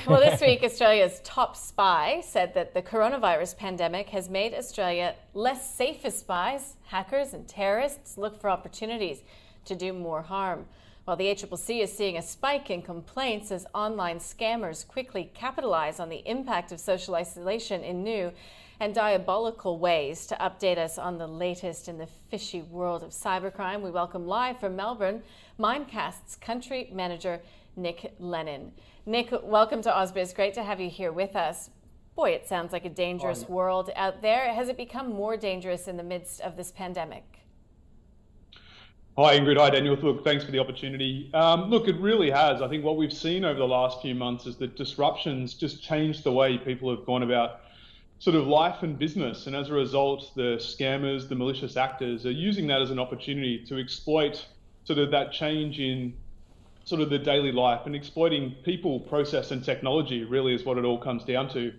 Well, this week, Australia's top spy said that the coronavirus pandemic has made Australia less safe as spies. Hackers and terrorists look for opportunities to do more harm. While the ACCC is seeing a spike in complaints as online scammers quickly capitalize on the impact of social isolation in new and diabolical ways. To update us on the latest in the fishy world of cybercrime, we welcome live from Melbourne, Mimecast's country manager, Nick Lennon. Nick, welcome to ausbiz. Great to have you here with us. Boy, it sounds like a dangerous world out there. Has it become more dangerous in the midst of this pandemic? Hi Ingrid, hi Daniel. Look, thanks for the opportunity. Look, it really has. I think what we've seen over the last few months is that disruptions just changed the way people have gone about sort of life and business. And as a result, the scammers, the malicious actors are using that as an opportunity to exploit sort of that change in sort of the daily life, and exploiting people, process and technology really is what it all comes down to.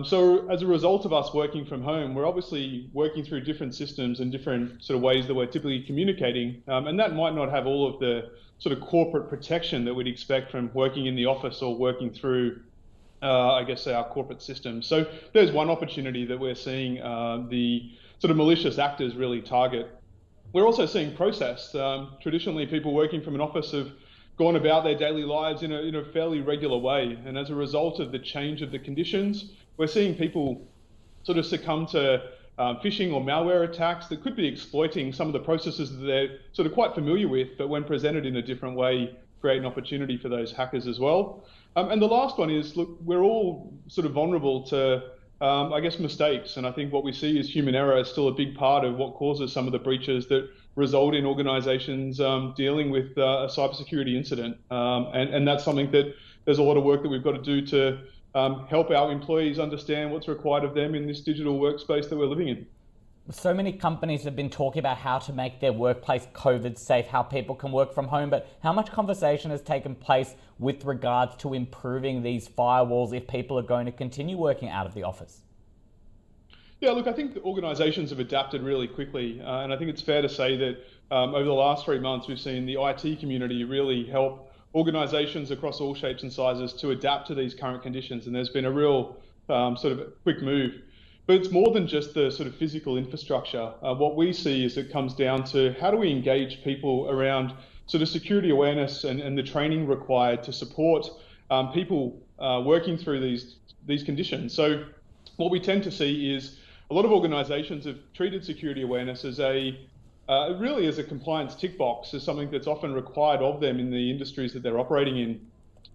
So as a result of us working from home, we're obviously working through different systems and different sort of ways that we're typically communicating. And that might not have all of the sort of corporate protection that we'd expect from working in the office or working through, I guess, our corporate system. So there's one opportunity that we're seeing the sort of malicious actors really target. We're also seeing process. Traditionally, people working from an office have gone about their daily lives in a fairly regular way. And as a result of the change of the conditions, we're seeing people sort of succumb to phishing or malware attacks that could be exploiting some of the processes that they're sort of quite familiar with, but when presented in a different way, create an opportunity for those hackers as well. And the last one is, look, we're all sort of vulnerable to, I guess, mistakes. And I think what we see is human error is still a big part of what causes some of the breaches that result in organizations dealing with a cybersecurity incident. And that's something that there's a lot of work that we've got to do to help our employees understand what's required of them in this digital workspace that we're living in. So many companies have been talking about how to make their workplace COVID safe, how people can work from home, but how much conversation has taken place with regards to improving these firewalls if people are going to continue working out of the office? Yeah, look, I think the organisations have adapted really quickly, and I think it's fair to say that over the last 3 months, we've seen the IT community really help organisations across all shapes and sizes to adapt to these current conditions, and there's been a real sort of quick move. But it's more than just the sort of physical infrastructure. What we see is it comes down to how do we engage people around sort of security awareness and the training required to support people working through these conditions. So what we tend to see is a lot of organizations have treated security awareness as really as a compliance tick box, as something that's often required of them in the industries that they're operating in.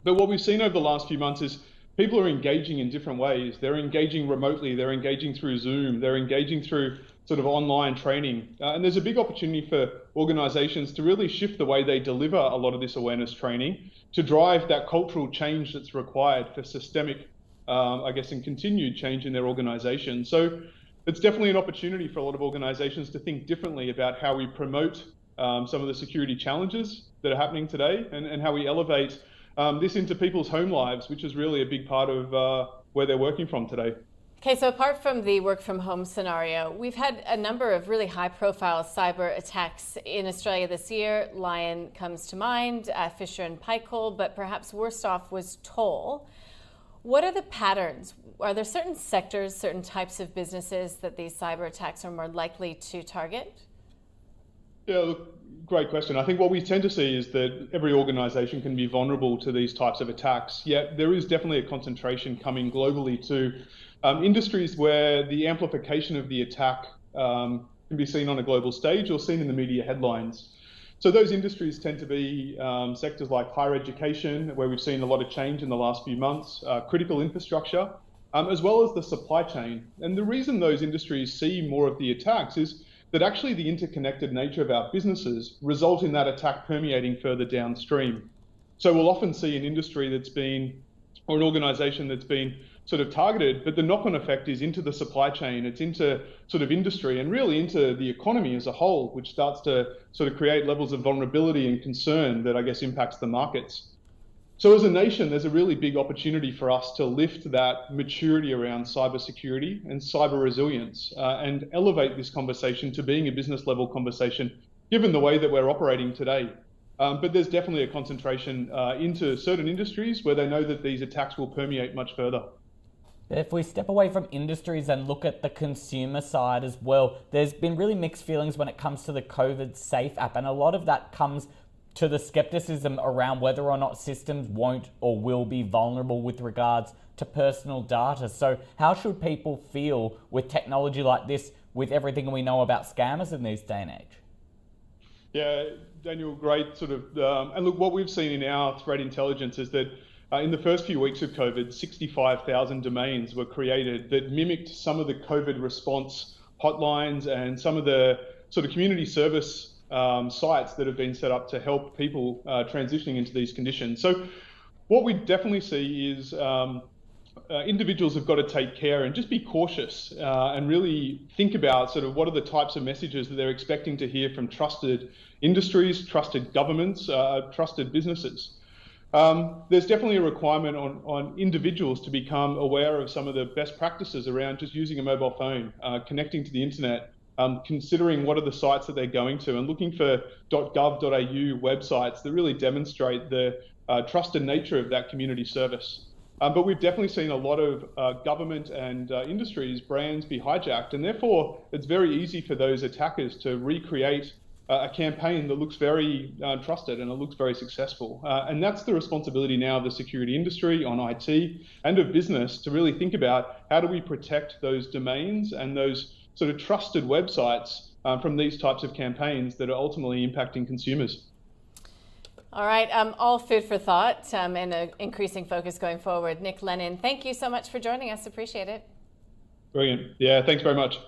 But what we've seen over the last few months is people are engaging in different ways. They're engaging remotely, they're engaging through Zoom, they're engaging through sort of online training. And there's a big opportunity for organizations to really shift the way they deliver a lot of this awareness training to drive that cultural change that's required for systemic, I guess, and continued change in their organization. So it's definitely an opportunity for a lot of organizations to think differently about how we promote some of the security challenges that are happening today, and how we elevate this into people's home lives, which is really a big part of where they're working from today. Okay, so apart from the work from home scenario, we've had a number of really high profile cyber attacks in Australia this year. Lion comes to mind, Fisher and Paykel, but perhaps worst off was Toll. What are the patterns? Are there certain sectors, certain types of businesses that these cyber attacks are more likely to target? Yeah, look, great question. I think what we tend to see is that every organization can be vulnerable to these types of attacks, yet there is definitely a concentration coming globally to industries where the amplification of the attack can be seen on a global stage or seen in the media headlines. So those industries tend to be sectors like higher education, where we've seen a lot of change in the last few months, critical infrastructure, as well as the supply chain. And the reason those industries see more of the attacks is that actually the interconnected nature of our businesses result in that attack permeating further downstream. So we'll often see an industry that's been, or an organization that's been sort of targeted, but the knock-on effect is into the supply chain, it's into sort of industry and really into the economy as a whole, which starts to sort of create levels of vulnerability and concern that I guess impacts the markets. So as a nation, there's a really big opportunity for us to lift that maturity around cybersecurity and cyber resilience and elevate this conversation to being a business level conversation, given the way that we're operating today. But there's definitely a concentration into certain industries where they know that these attacks will permeate much further. If we step away from industries and look at the consumer side as well, there's been really mixed feelings when it comes to the COVID Safe app, and a lot of that comes to the skepticism around whether or not systems won't or will be vulnerable with regards to personal data. So how should people feel with technology like this, with everything we know about scammers in this day and age? Yeah, Daniel, great sort of, and look, what we've seen in our threat intelligence is that in the first few weeks of COVID, 65,000 domains were created that mimicked some of the COVID response hotlines and some of the sort of community service sites that have been set up to help people transitioning into these conditions. So what we definitely see is individuals have got to take care and just be cautious and really think about sort of what are the types of messages that they're expecting to hear from trusted industries, trusted governments, trusted businesses. There's definitely a requirement on individuals to become aware of some of the best practices around just using a mobile phone, connecting to the internet, considering what are the sites that they're going to, and looking for .gov.au websites that really demonstrate the trusted nature of that community service. But we've definitely seen a lot of government and industries, brands be hijacked, and therefore it's very easy for those attackers to recreate a campaign that looks very trusted and it looks very successful. And that's the responsibility now of the security industry, on IT, and of business to really think about how do we protect those domains and those sort of trusted websites from these types of campaigns that are ultimately impacting consumers. All right, all food for thought and an increasing focus going forward. Nick Lennon, thank you so much for joining us. Appreciate it. Brilliant. Yeah, thanks very much.